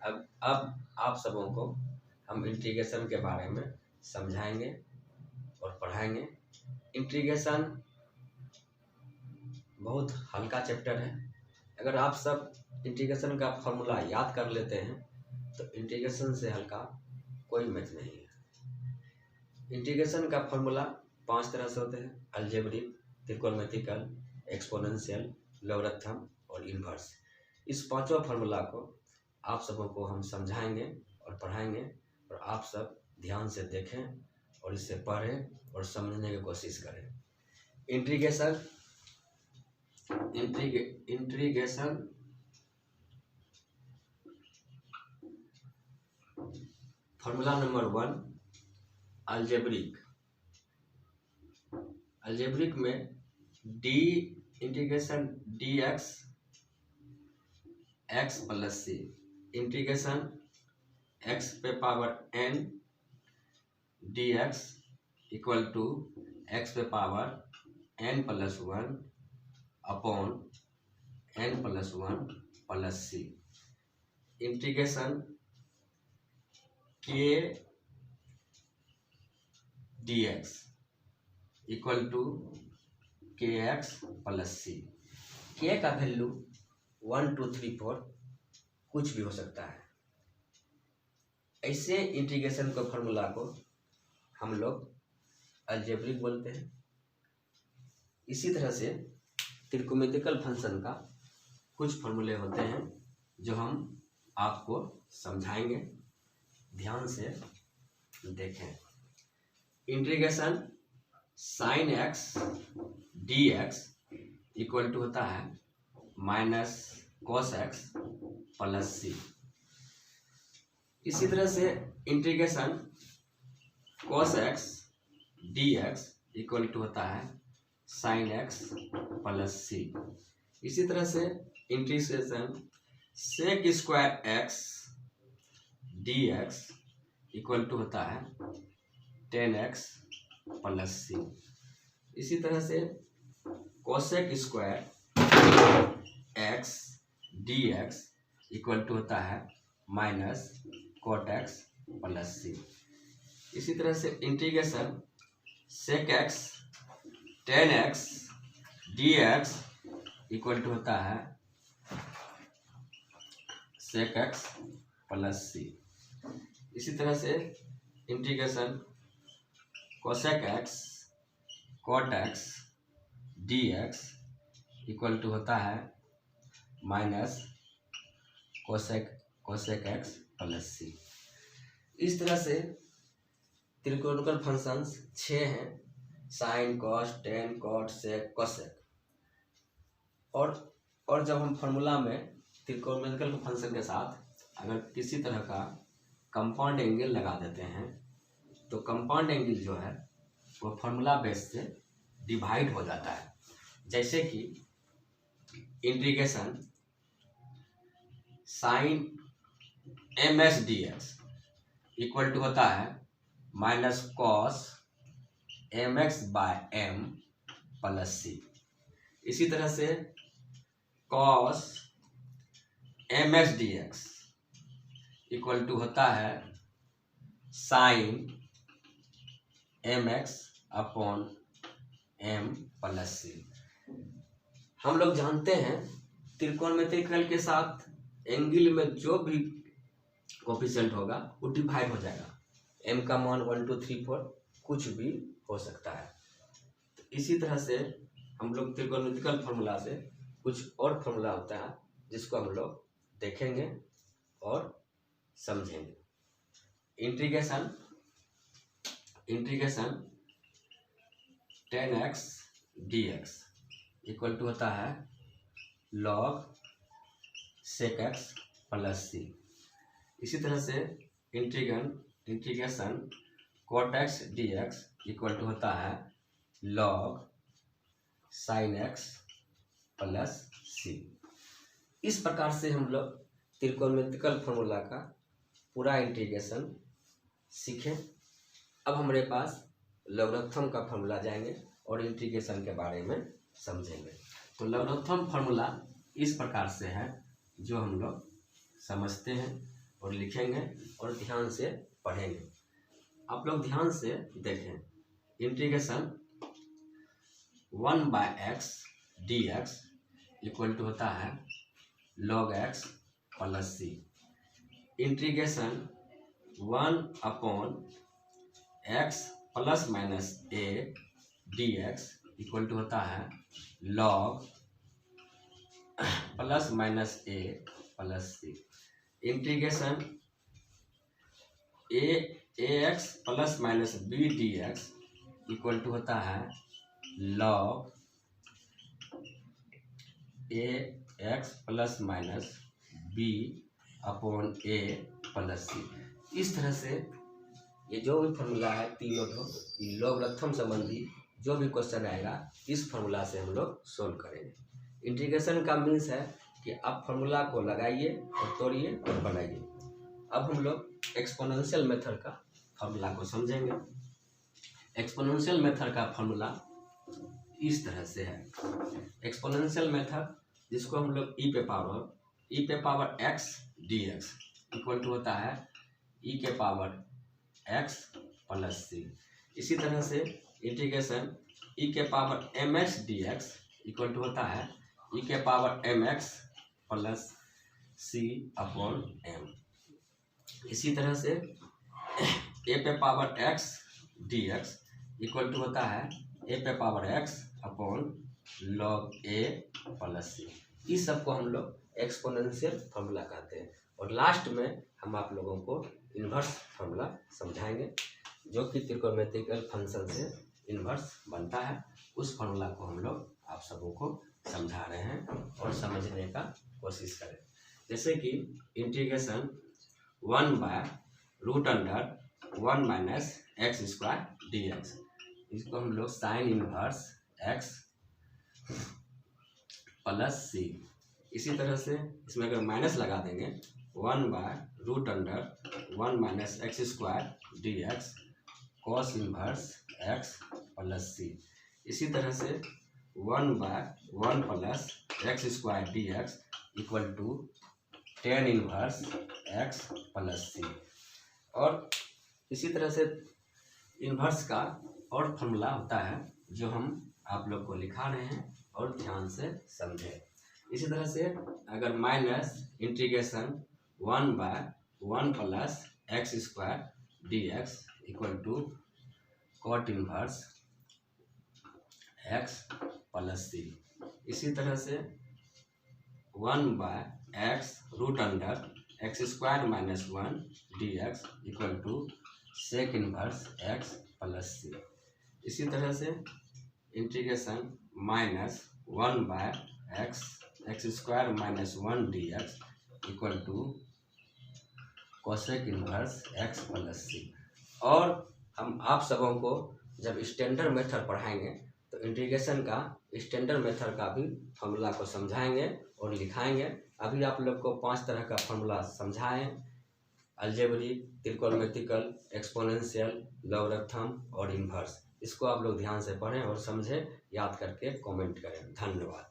अब आप सबों को हम इंटीग्रेशन के बारे में समझाएंगे और पढ़ाएंगे। इंटीग्रेशन बहुत हल्का चैप्टर है। अगर आप सब इंटीग्रेशन का फॉर्मूला याद कर लेते हैं तो इंटीग्रेशन से हल्का कोई मैथ नहीं है। इंटीग्रेशन का फॉर्मूला 5 तरह से होते हैं: अलजेब्रिक, त्रिकोणमितिकल, एक्सपोनेंशियल, लॉगरिथम और इनवर्स। इस पांचों फार्मूला को आप सबों को हम समझाएंगे और पढ़ाएंगे, और आप सब ध्यान से देखें और इसे पढ़ें और समझने की कोशिश करें। इंटीग्रेशन फार्मूला नंबर 1 अलजेब्रिक में d integration dx x plus C integration x पे power n dx equal to x पे power n plus 1 upon n plus 1 plus C integration k dx equal to kx plus C. k का value 1 2 3 4 कुछ भी हो सकता है। ऐसे integration के फॉर्मूला को हम लोग अलजेब्रिक बोलते हैं। इसी तरह से त्रिकोणमितिकल फंक्शन का कुछ फॉर्मूले होते हैं जो हम आपको समझाएंगे, ध्यान से देखें। Integration sine x d x equal to होता है माइनस कॉस एक्स प्लस सी। इसी तरह से integration cos x d x equal to होता है साइन एक्स प्लस सी। इसी तरह से integration sec square x d x equal to होता है 10x प्लस सी। इसी तरह से cosec square x d x equal to होता है माइनस कोट एक्स प्लस सी। इसी तरह से integration sec x 10x d x equal to होता है सेक एक्स प्लस सी। इसी तरह से integration cosec x cot x d x equal to होता है minus cosec x plus c. इस तरह से त्रिकोणमितिकल फंक्शंस 6 हैं: sine, cos, tan, cot, sec, cosec. और जब हम फार्मूला में त्रिकोणमितिकल फंक्शन के साथ अगर किसी तरह का कंपाउंड एंगल लगा देते हैं तो कंपाउंड एंगल जो है वो फार्मूला बेस से डिवाइड हो जाता है। जैसे कि integration sine m s d x equal to होता है minus cos m x by m plus सी। इसी तरह से cos m s d x equal to होता है sine m x upon m plus C. हम लोग जानते हैं त्रिकोणमितिकल के साथ एंगल में जो भी कोफिशिएंट होगा वो डिवाइड हो जाएगा। एम का मान 1 2 3 4 कुछ भी हो सकता है। तो इसी तरह से हम लोग त्रिकोणमितिकल फार्मूला से कुछ और फार्मूला होता है जिसको हम लोग देखेंगे और समझेंगे। Integration 10x dx equal to होता है लॉग सेक एक्स प्लस सी। इसी तरह से integration cot x d x equal to होता है log sine x plus c. इस प्रकार से हम लोग त्रिकोणमितिकल फार्मूला का पूरा इंटीग्रेशन सीखें। अब हमारे पास लॉगरिथम का फार्मूला जाएंगे और इंटीग्रेशन के बारे में समझेंगे। तो लॉगरिथम फार्मूला इस प्रकार से है जो हम लोग समझते हैं और लिखेंगे और ध्यान से पढ़ेंगे। आप लोग ध्यान से देखें, integration 1/x dx equal to होता है log x plus c। Integration 1/x plus minus a dx equal to होता है log plus minus a plus c। Integration ax plus minus b dx equal to होता है log ax plus minus b upon a plus c। इस तरह से ये जो भी फॉर्मूला है तीनों ये लॉगरिथम संबंधी जो भी क्वेश्चन आएगा इस फॉर्मूला से हम लोग सोल्व करेंगे। इंटीग्रेशन का मीन्स है कि आप फॉर्मूला को लगाइए और तोड़िए और बनाइए। अब हम लोग एक्सपोनेंशियल मेथड का फॉर्मूला को समझेंगे। एक्सपोनेंशियल मेथड का फॉर्मूला इस तरह से है। एक्सपोनेंशियल मेथड जिसको हम लोग e पे power x dx equal to होता है e के पावर x प्लस c। इसी तरह से इंटीग्रेशन e के power mx dx equal to होता है e के power mx plus c upon m। इसी तरह से a पे power x dx equal to होता है a पे power x upon log a plus c। इस सब को हम लोग एक्सपोनेंशियल फॉर्मूला कहते हैं। और लास्ट में हम आप लोगों को इन्वर्स फॉर्मूला समझाएंगे जो कि त्रिकोणमितिक फंक्शन से इन्वर्स बनता है। उस फॉर्मूला को हम लोग आप सबों को समझा रहे हैं और समझने का कोशिश करें। जैसे कि integration 1/√1 minus x square dx, इसको हम लोग sine inverse x plus c। इसी तरह से इसमें अगर माइनस लगा देंगे 1/√1 minus x square dx cos inverse x plus c। इसी तरह से 1/1 plus x square dx equal to tan inverse x plus c। और इसी तरह से इन्वर्स का और फॉर्मूला होता है जो हम आप लोग को लिखा रहे हैं और ध्यान से समझें। इसी तरह से अगर minus integration 1/1 plus x square dx equal to cot inverse x plus c। इसी तरह से 1/x√x square minus 1 dx equal to sec inverse x plus c। इसी तरह से integration -1/x square minus 1 dx equal to cosec inverse x plus c। और हम आप सबों को जब स्टैंडर्ड मेथड पढ़ाएंगे तो इंटीग्रेशन का स्टैंडर्ड मेथड का भी फॉर्मूला को समझाएंगे और लिखाएंगे। अभी आप लोग को 5 तरह का फॉर्मूला समझाएं: अलजेब्रिक, त्रिकोणमितिकल, एक्सपोनेंशियल, लॉगरिथम और इन्वर्स। इसको आप लोग ध्यान से पढ़ें और समझें, याद करके कमेंट करें। धन्यवाद।